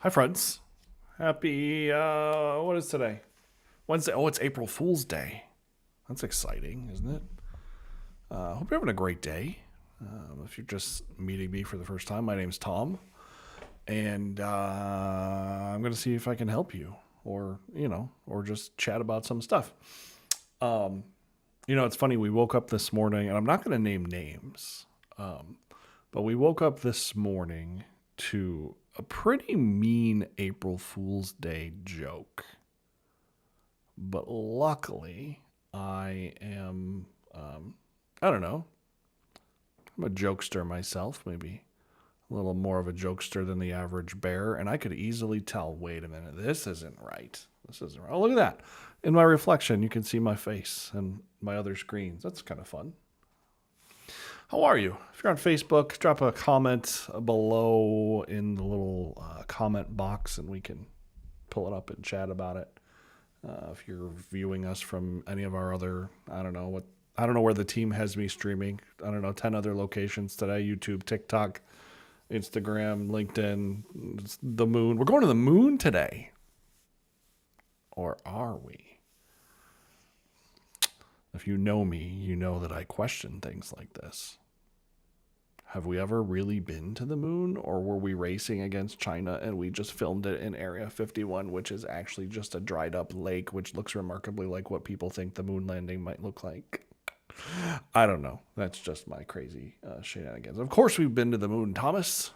Hi, friends. Happy, what is today? Wednesday. Oh, it's April Fool's Day. That's exciting, isn't it? Hope you're having a great day. If you're just meeting me for the first time, my name's Tom, and I'm going to see if I can help you or just chat about some stuff. It's funny. We woke up this morning, and I'm not going to name names, but we woke up this morning to a pretty mean April Fool's Day joke. But luckily, I am, I don't know, I'm a jokester myself, maybe a little more of a jokester than the average bear. And I could easily tell, wait a minute, this isn't right. This isn't right. Oh, look at that. In my reflection, you can see my face and my other screens. That's kind of fun. How are you? If you're on Facebook, drop a comment below in the little comment box and we can pull it up and chat about it. If you're viewing us from any of our other, I don't know where the team has me streaming. I don't know, 10 other locations today: YouTube, TikTok, Instagram, LinkedIn, the moon. We're going to the moon today. Or are we? If you know me, you know that I question things like this. Have we ever really been to the moon, or were we racing against China and we just filmed it in Area 51, which is actually just a dried up lake, which looks remarkably like what people think the moon landing might look like? I don't know. That's just my crazy shenanigans. Of course, we've been to the moon, Thomas.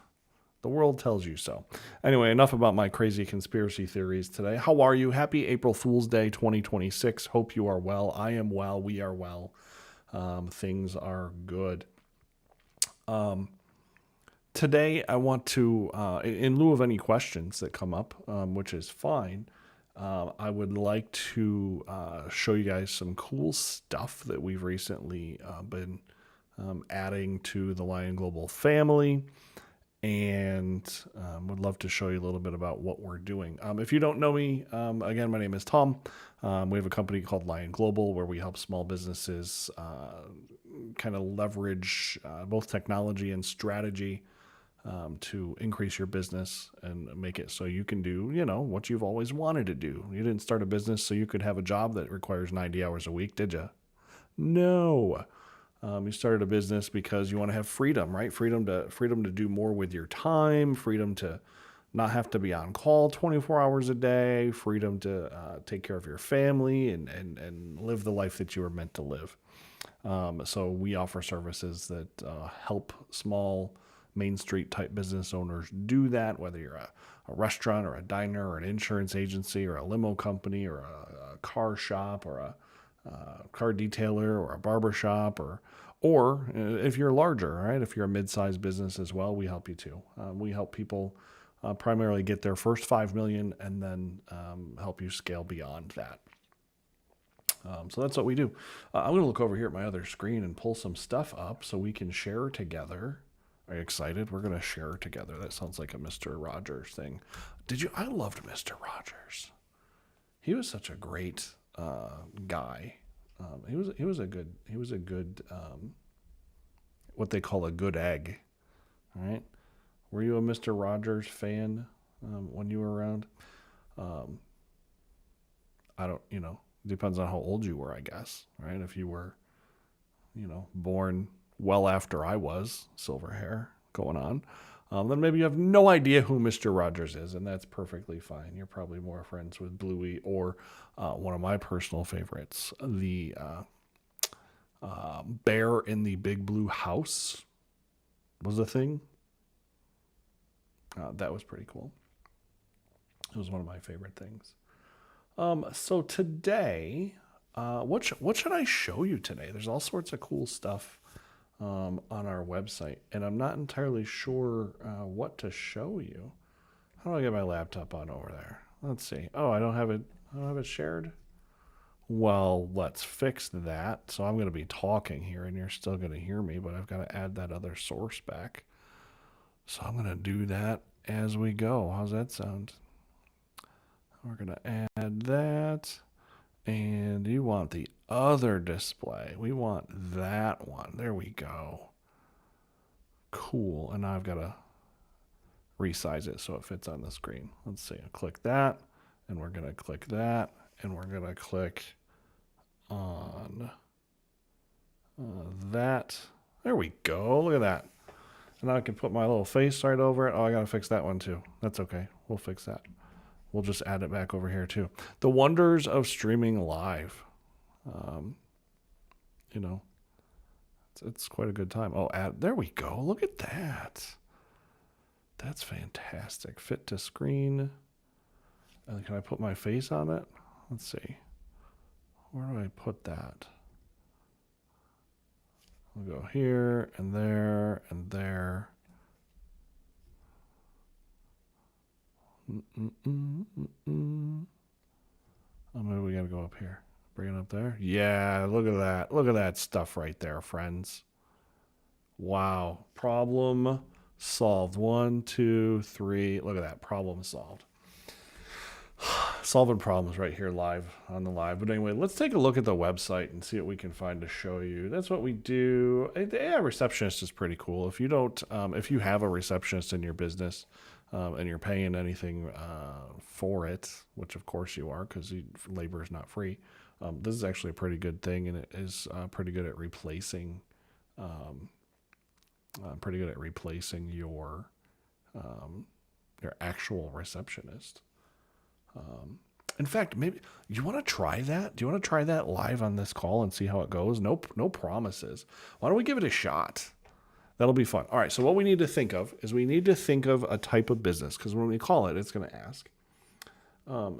The world tells you so. Anyway, enough about my crazy conspiracy theories today. How are you? Happy April Fool's Day 2026. Hope you are well. I am well. We are well. Things are good. Today, I want to, in lieu of any questions that come up, which is fine, I would like to show you guys some cool stuff that we've recently been adding to the Lion Global family, and would love to show you a little bit about what we're doing. If you don't know me, again, my name is Tom. We have a company called Lion Global where we help small businesses kind of leverage both technology and strategy to increase your business and make it so you can do, what you've always wanted to do. You didn't start a business so you could have a job that requires 90 hours a week, did you? No. You started a business because you want to have freedom, right? Freedom to do more with your time, freedom to not have to be on call 24 hours a day, freedom to take care of your family and live the life that you were meant to live. So we offer services that help small Main Street type business owners do that, whether you're a restaurant or a diner or an insurance agency or a limo company or a car shop or a car detailer or a barber shop or if you're larger, right? If you're a mid-sized business as well, we help you too. We help people primarily get their first 5 million and then help you scale beyond that. So that's what we do. I'm going to look over here at my other screen and pull some stuff up so we can share together. Are you excited? We're going to share together. That sounds like a Mr. Rogers thing. I loved Mr. Rogers. He was such a great guy. He was a good what they call a good egg. All right. Were you a Mr. Rogers fan when you were around? Um, I don't. Depends on how old you were, I guess. Right. If you were, born well after I was, silver hair going on. Then maybe you have no idea who Mr. Rogers is, and that's perfectly fine. You're probably more friends with Bluey or one of my personal favorites, the bear in the big blue house was a thing. That was pretty cool. It was one of my favorite things. So today, what should I show you today? There's all sorts of cool stuff on our website, and I'm not entirely sure what to show you. How do I get my laptop on over there? Let's see. Oh, I don't have it. I don't have it shared. Well, let's fix that. So I'm going to be talking here, and you're still going to hear me, but I've got to add that other source back. So I'm going to do that as we go. How's that sound? We're going to add that. And you want the other display. We want that one. There we go. Cool. And now I've got to resize it so it fits on the screen. Let's see. I'll click that, and we're going to click that, and we're going to click on that. There we go. Look at that. And now I can put my little face right over it. Oh, I got to fix that one too. That's okay. We'll fix that. We'll just add it back over here too. The wonders of streaming live. You know, it's quite a good time. Oh, there we go. Look at that. That's fantastic. Fit to screen. And can I put my face on it? Let's see. Where do I put that? We'll go here and there and there. Oh, maybe we gotta go up here. Bring it up there. Yeah, look at that. Look at that stuff right there, friends. Wow. Problem solved. 1, 2, 3. Look at that. Problem solved. Solving problems right here live on the live. But anyway, let's take a look at the website and see what we can find to show you. That's what we do. The AI receptionist is pretty cool. If you don't, if you have a receptionist in your business and you're paying anything for it, which of course you are because labor is not free, this is actually a pretty good thing, and it is pretty good at replacing, your actual receptionist. In fact, maybe you want to try that. Do you want to try that live on this call and see how it goes? No promises. Why don't we give it a shot? That'll be fun. All right. So what we need to think of is we need to think of a type of business, because when we call it, it's going to ask.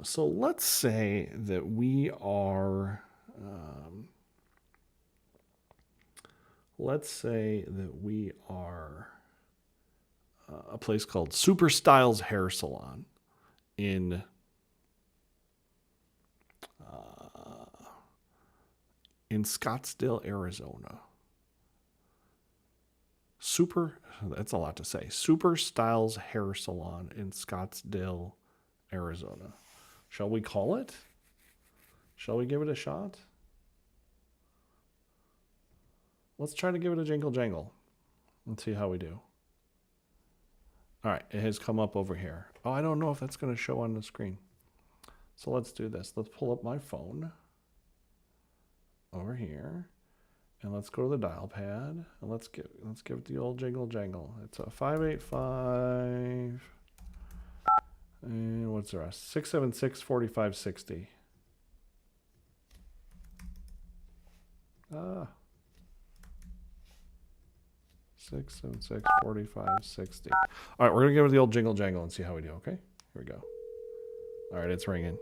So let's say that we are. A place called Super Styles Hair Salon in Scottsdale, Arizona. That's a lot to say. Super Styles Hair Salon in Scottsdale, Arizona. Shall we call it? Shall we give it a shot? Let's try to give it a jingle jangle. Let's see how we do. All right, it has come up over here. Oh, I don't know if that's going to show on the screen. So let's do this. Let's pull up my phone over here, and let's go to the dial pad, and let's give it the old jingle jangle. It's a 585, and what's the rest? 676-4560. 676-4560. All right, we're gonna give it the old jingle jangle and see how we do. Okay, here we go. All right, it's ringing.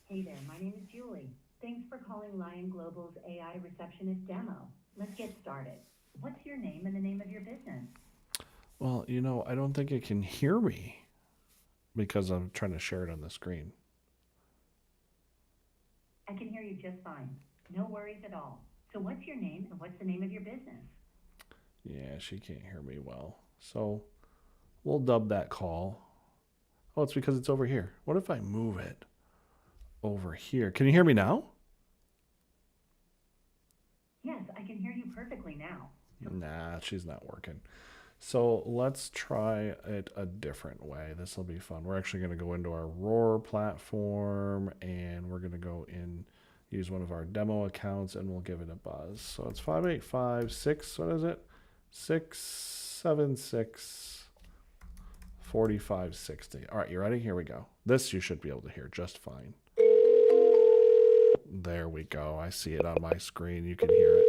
Hey there, my name is Julie. Thanks for calling Lion Global's AI receptionist demo. Let's get started. What's your name and the name of your business? Well, I don't think it can hear me because I'm trying to share it on the screen. I can hear you just fine. No worries at all. So what's your name and what's the name of your business? Yeah, she can't hear me well. So we'll dub that call. Oh, it's because it's over here. What if I move it over here? Can you hear me now? Yes, I can hear you perfectly now. Nah, she's not working. So let's try it a different way. This will be fun. We're actually going to go into our Roar platform, and we're going to go in, use one of our demo accounts, and we'll give it a buzz. So it's 5856, what is it? 676-4560. All right, you ready? Here we go. This you should be able to hear just fine. There we go. I see it on my screen. You can hear it.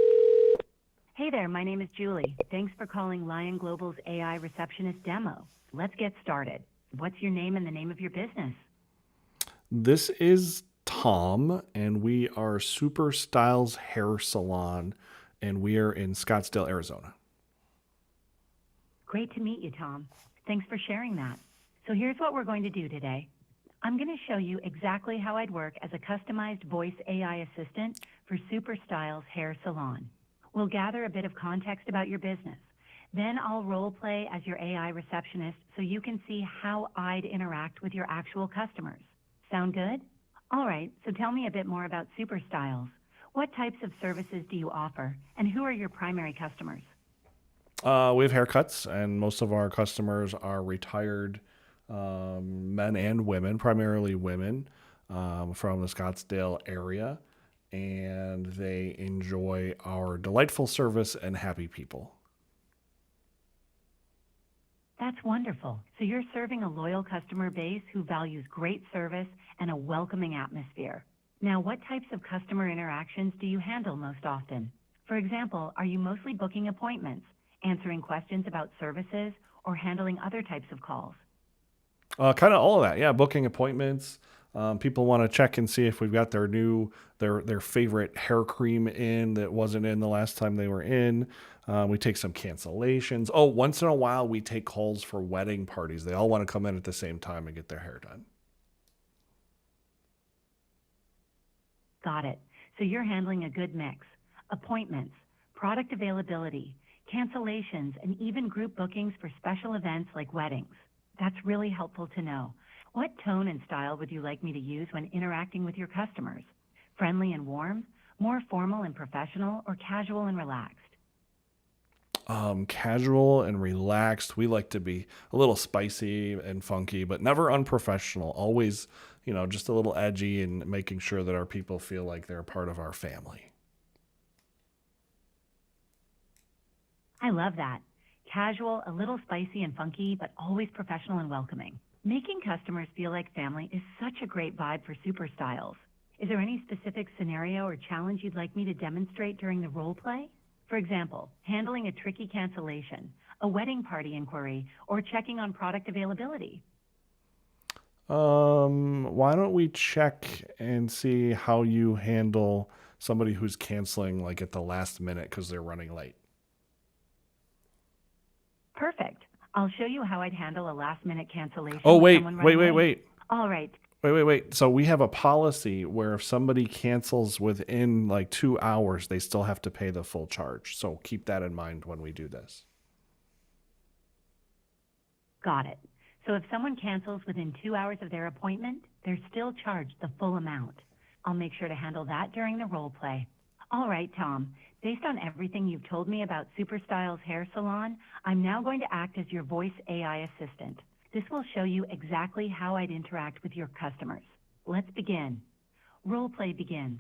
Hey there, my name is Julie. Thanks for calling Lion Global's AI receptionist demo. Let's get started. What's your name and the name of your business? This is Tom, and we are Super Styles Hair Salon, and we are in Scottsdale, Arizona. Great to meet you, Tom. Thanks for sharing that. So here's what we're going to do today. I'm going to show you exactly how I'd work as a customized voice AI assistant for Super Styles Hair Salon. We'll gather a bit of context about your business. Then I'll role play as your AI receptionist so you can see how I'd interact with your actual customers. Sound good? All right, so tell me a bit more about Super Styles. What types of services do you offer, and who are your primary customers? We have haircuts, and most of our customers are retired men and women, primarily women, from the Scottsdale area, and they enjoy our delightful service and happy people. That's wonderful. So you're serving a loyal customer base who values great service and a welcoming atmosphere. Now, what types of customer interactions do you handle most often? For example, are you mostly booking appointments, answering questions about services, or handling other types of calls? Kind of all of that, yeah. Booking appointments. People want to check and see if we've got their favorite hair cream in that wasn't in the last time they were in. We take some cancellations. Oh, once in a while we take calls for wedding parties. They all want to come in at the same time and get their hair done. Got it. So you're handling a good mix. Appointments, product availability, cancellations, and even group bookings for special events like weddings. That's really helpful to know. What tone and style would you like me to use when interacting with your customers? Friendly and warm, more formal and professional, or casual and relaxed? Casual and relaxed. We like to be a little spicy and funky, but never unprofessional. Always, just a little edgy and making sure that our people feel like they're a part of our family. I love that. Casual, a little spicy and funky, but always professional and welcoming. Making customers feel like family is such a great vibe for Super Styles. Is there any specific scenario or challenge you'd like me to demonstrate during the role play? For example, handling a tricky cancellation, a wedding party inquiry, or checking on product availability. Why don't we check and see how you handle somebody who's canceling like at the last minute because they're running late? Perfect. I'll show you how I'd handle a last-minute cancellation Oh, with wait, someone wait, running wait, late. wait. All right. Wait. So we have a policy where if somebody cancels within like 2 hours, they still have to pay the full charge. So keep that in mind when we do this. Got it. So if someone cancels within 2 hours of their appointment, they're still charged the full amount. I'll make sure to handle that during the role play. All right, Tom. Based on everything you've told me about Superstyles Hair Salon, I'm now going to act as your voice AI assistant. This will show you exactly how I'd interact with your customers. Let's begin. Role play begins.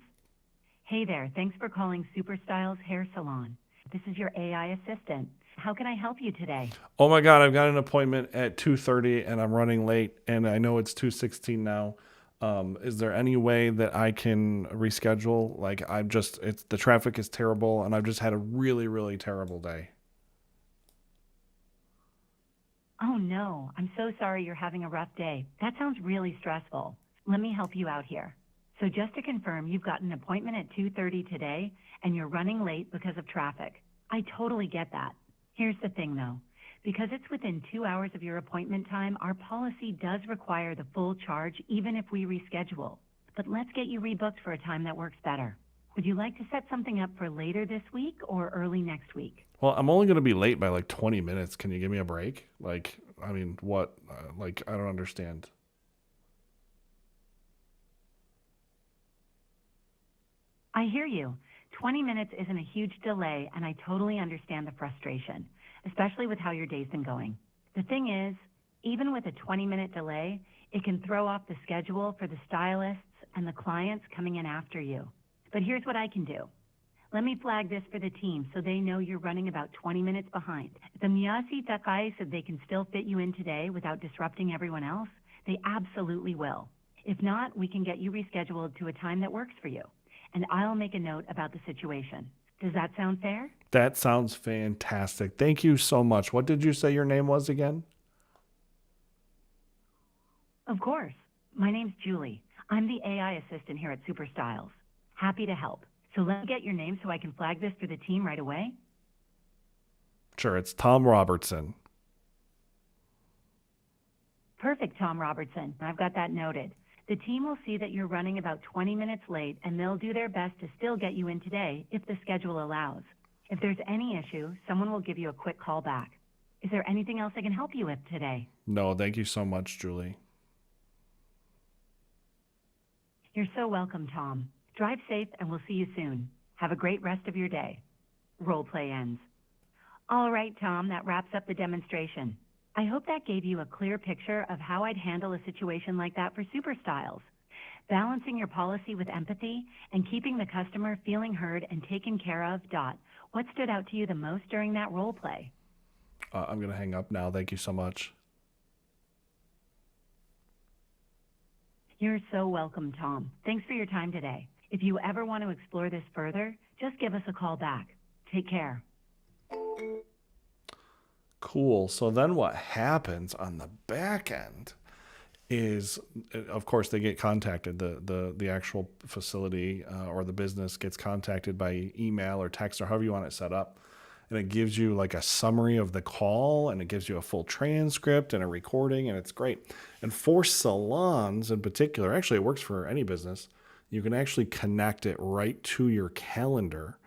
Hey there, thanks for calling Superstyles Hair Salon. This is your AI assistant. How can I help you today? Oh my God, I've got an appointment at 2:30 and I'm running late and I know it's 2:16 now. Is there any way that I can reschedule? Like it's the traffic is terrible and I've just had a really, really terrible day. Oh no, I'm so sorry you're having a rough day. That sounds really stressful. Let me help you out here. So just to confirm, you've got an appointment at 2:30 today and you're running late because of traffic. I totally get that. Here's the thing though. Because it's within 2 hours of your appointment time, our policy does require the full charge even if we reschedule. But let's get you rebooked for a time that works better. Would you like to set something up for later this week or early next week? Well, I'm only going to be late by like 20 minutes. Can you give me a break? Like, I mean, what? I don't understand. I hear you. 20 minutes isn't a huge delay, and I totally understand the frustration, especially with how your day's been going. The thing is, even with a 20-minute delay, it can throw off the schedule for the stylists and the clients coming in after you. But here's what I can do. Let me flag this for the team so they know you're running about 20 minutes behind. If the Miyasi Takai said they can still fit you in today without disrupting everyone else, they absolutely will. If not, we can get you rescheduled to a time that works for you. And I'll make a note about the situation. Does that sound fair? That sounds fantastic. Thank you so much. What did you say your name was again? Of course. My name's Julie. I'm the AI assistant here at Superstyles. Happy to help. So let me get your name so I can flag this for the team right away. Sure, it's Tom Robertson. Perfect, Tom Robertson. I've got that noted. The team will see that you're running about 20 minutes late, and they'll do their best to still get you in today if the schedule allows. If there's any issue, someone will give you a quick call back. Is there anything else I can help you with today? No, thank you so much, Julie. You're so welcome, Tom. Drive safe, and we'll see you soon. Have a great rest of your day. Role play ends. All right, Tom, that wraps up the demonstration. I hope that gave you a clear picture of how I'd handle a situation like that for Superstyles. Balancing your policy with empathy and keeping the customer feeling heard and taken care of. What stood out to you the most during that role play? I'm going to hang up now. Thank you so much. You're so welcome, Tom. Thanks for your time today. If you ever want to explore this further, just give us a call back. Take care. Cool. So then what happens on the back end is, of course, they get contacted. The actual facility or the business gets contacted by email or text or however you want it set up. And it gives you like a summary of the call, and it gives you a full transcript and a recording, and it's great. And for salons in particular, actually it works for any business, you can actually connect it right to your calendar.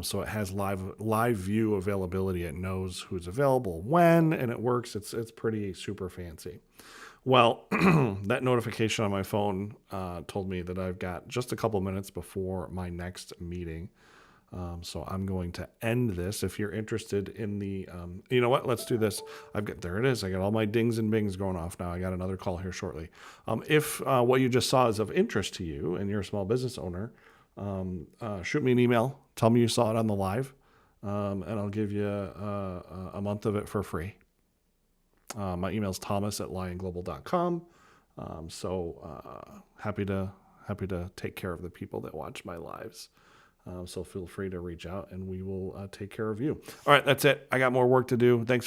So it has live view availability. It knows who's available when, and it works. It's pretty super fancy. Well, that notification on my phone told me that I've got just a couple minutes before my next meeting. So I'm going to end this. If you're interested in the, you know what? Let's do this. There it is. I got all my dings and bings going off now. I got another call here shortly. If what you just saw is of interest to you and you're a small business owner, shoot me an email. Tell me you saw it on the live, and I'll give you a month of it for free. My email is thomas@lionglobal.com. Happy to take care of the people that watch my lives. So feel free to reach out and we will take care of you. All right, that's it. I got more work to do. Thanks